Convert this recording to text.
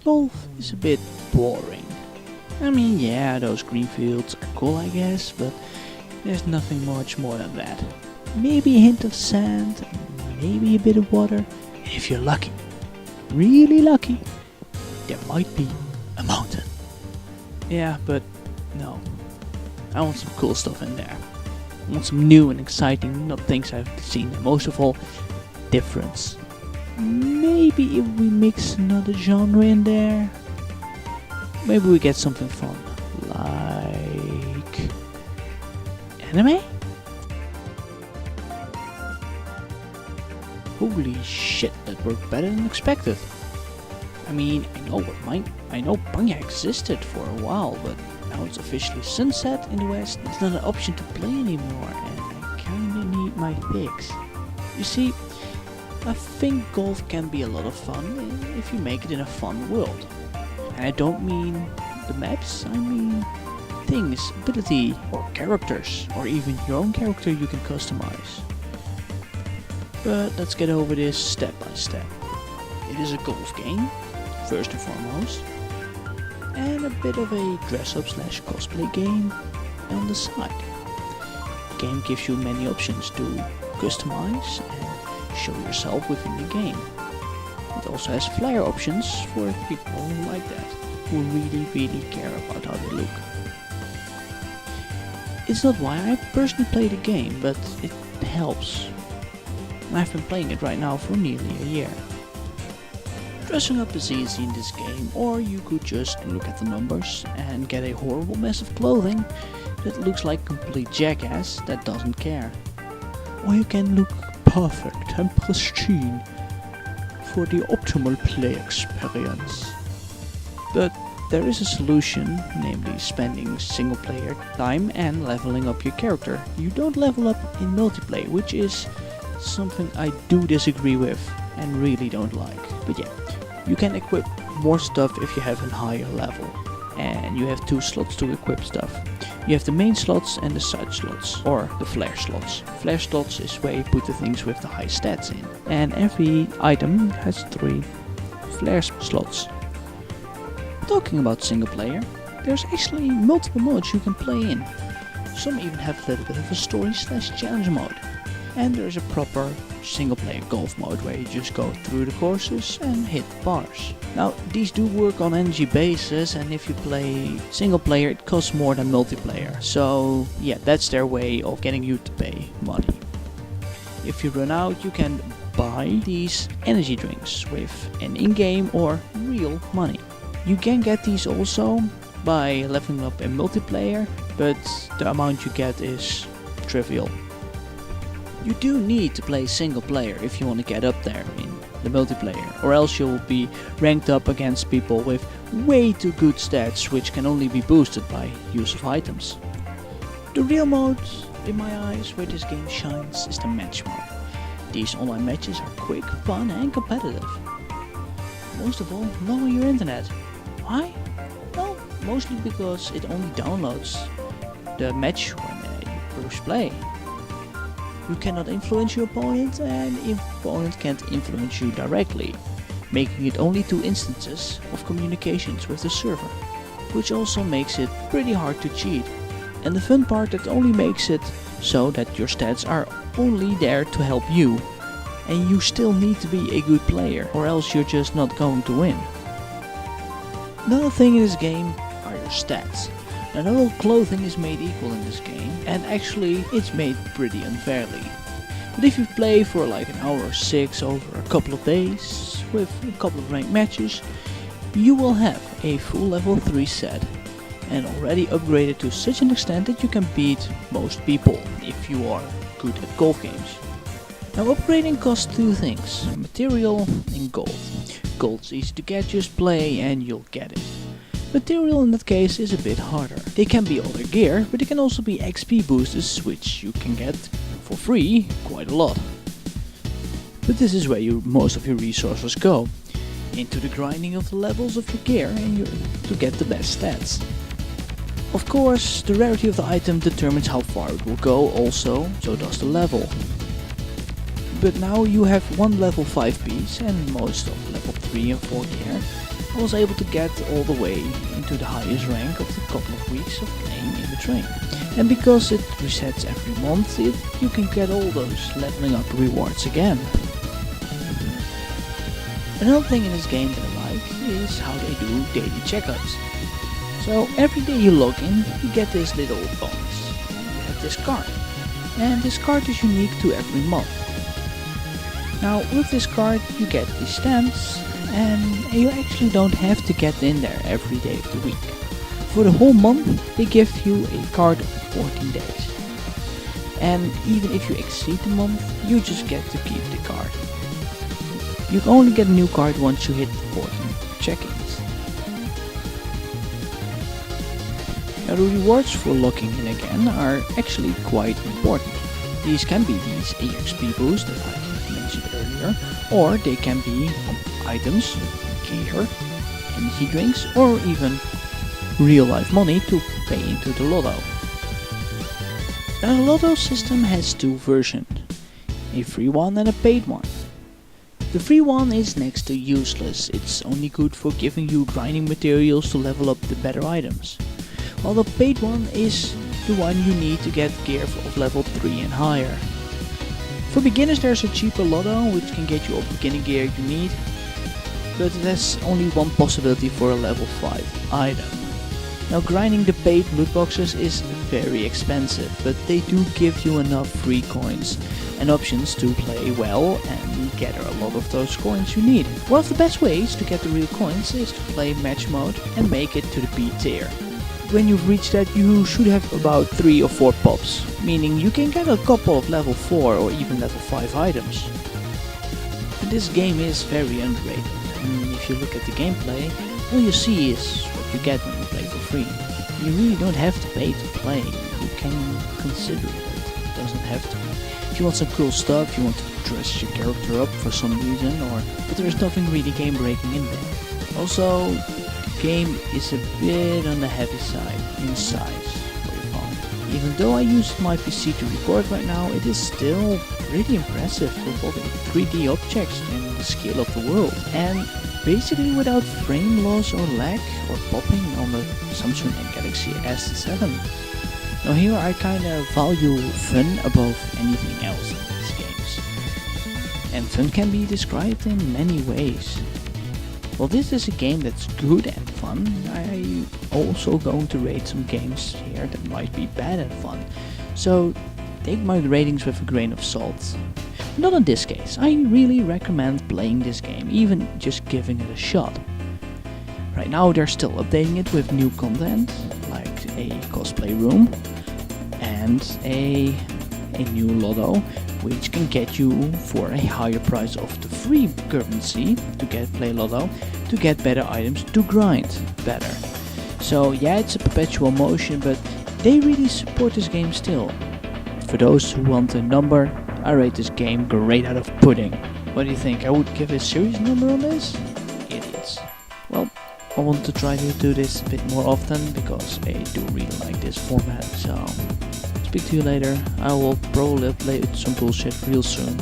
golf is a bit boring. I mean, yeah, those green fields are cool, I guess, but there's nothing much more than that. Maybe a hint of sand, maybe a bit of water. If you're lucky, really lucky, there might be a mountain. Yeah, but no. I want some cool stuff in there. I want some new and exciting, not things I've seen, and most of all, difference. Maybe if we mix another genre in there, maybe we get something fun, like anime? Holy shit, that worked better than expected. I mean, I know Panya existed for a while, but now it's officially sunset in the West. It's not an option to play anymore, and I kinda need my fix. You see, I think golf can be a lot of fun if you make it in a fun world. And I don't mean the maps, I mean things, ability, or characters, or even your own character you can customize. But let's get over this step by step. It is a golf game, first and foremost, and a bit of a dress-up / cosplay game on the side. The game gives you many options to customize and show yourself within the game. It also has flare options for people who like that, who really care about how they look. It's not why I personally play the game, but it helps. I've been playing it right now for nearly a year. Dressing up is easy in this game, or you could just look at the numbers and get a horrible mess of clothing that looks like complete jackass that doesn't care. Or you can look perfect and pristine for the optimal play experience. But there is a solution, namely spending single player time and leveling up your character. You don't level up in multiplayer, which is something I do disagree with and really don't like. But yeah, you can equip more stuff if you have a higher level, and you have 2 slots to equip stuff. You have the main slots and the side slots, or the flare slots. Flare slots is where you put the things with the high stats in, and every item has 3 flare slots. Talking about single player, there's actually multiple modes you can play in. Some even have a little bit of a story / challenge mode. And there's a proper single player golf mode where you just go through the courses and hit the bars. Now, these do work on energy basis, and if you play single player it costs more than multiplayer. So yeah, that's their way of getting you to pay money. If you run out, you can buy these energy drinks with an in-game or real money. You can get these also by leveling up in multiplayer, but the amount you get is trivial. You do need to play single player if you want to get up there in the multiplayer, or else you'll be ranked up against people with way too good stats, which can only be boosted by use of items. The real mode, in my eyes, where this game shines, is the match mode. These online matches are quick, fun and competitive. Most of all, lower your internet. Why? Well, mostly because it only downloads the match when you first play. You cannot influence your opponent, and the opponent can't influence you directly, making it only 2 instances of communications with the server, which also makes it pretty hard to cheat. And the fun part, that only makes it so that your stats are only there to help you, and you still need to be a good player, or else you're just not going to win. Another thing in this game are your stats. Now, not all clothing is made equal in this game, and actually it's made pretty unfairly. But if you play for like an hour or 6 over a couple of days, with a couple of ranked matches, you will have a full level 3 set, and already upgraded to such an extent that you can beat most people if you are good at golf games. Now, upgrading costs 2 things, material and gold. Gold's easy to get, just play and you'll get it. Material in that case is a bit harder. They can be other gear, but they can also be XP boosters, which you can get for free quite a lot. But this is where most of your resources go, into the grinding of the levels of your gear and to get the best stats. Of course, the rarity of the item determines how far it will go also, so does the level. But now you have one level 5 piece and most of level 3 and 4 gear, I was able to get all the way into the highest rank of the couple of weeks of playing in the train. And because it resets every month, you can get all those leveling up rewards again. Another thing in this game that I like is how they do daily checkups. So every day you log in, you get this little bonus. You have this card. And this card is unique to every month. Now with this card you get these stamps, and you actually don't have to get in there every day of the week. For the whole month they give you a card of 14 days. And even if you exceed the month, you just get to keep the card. You can only get a new card once you hit 14 check-ins. Now the rewards for logging in again are actually quite important. These can be these EXP boosts that I mentioned earlier, or they can be items, gear, energy drinks, or even real life money to pay into the lotto. Now the lotto system has two versions, a free one and a paid one. The free one is next to useless, it's only good for giving you grinding materials to level up the better items. While the paid one is the one you need to get gear of level 3 and higher. For beginners there's a cheaper lotto which can get you all beginning gear you need, but it has only one possibility for a level 5 item. Now grinding the paid loot boxes is very expensive, but they do give you enough free coins and options to play well and gather a lot of those coins you need. One of the best ways to get the real coins is to play match mode and make it to the B tier. When you've reached that, you should have about 3 or 4 pops, meaning you can get a couple of level 4 or even level 5 items. But this game is very underrated, and if you look at the gameplay, all you see is what you get when you play for free. You really don't have to pay to play, you can consider it doesn't have to be. If you want some cool stuff, you want to dress your character up for some reason, but there's nothing really game breaking in there. Also, the game is a bit on the heavy side in size for your phone. Even though I use my PC to record right now, it is still pretty impressive for both 3D objects and the scale of the world. And basically without frame loss or lag or popping on the Samsung Galaxy S7. Now here I kinda value fun above anything else in these games. And fun can be described in many ways. While this is a game that's good and fun, I also going to rate some games here that might be bad and fun. So take my ratings with a grain of salt. Not in this case, I really recommend playing this game, even just giving it a shot. Right now they're still updating it with new content, like a cosplay room and a new lotto, which can get you for a higher price of the free currency to get play lotto, to get better items, to grind better. So yeah, it's a perpetual motion, but they really support this game still. For those who want a number, I rate this game great out of pudding. What do you think? I would give a serious number on this? Idiots. Well, I want to try to do this a bit more often because I do really like this format, so speak to you later. I will probably play some bullshit real soon.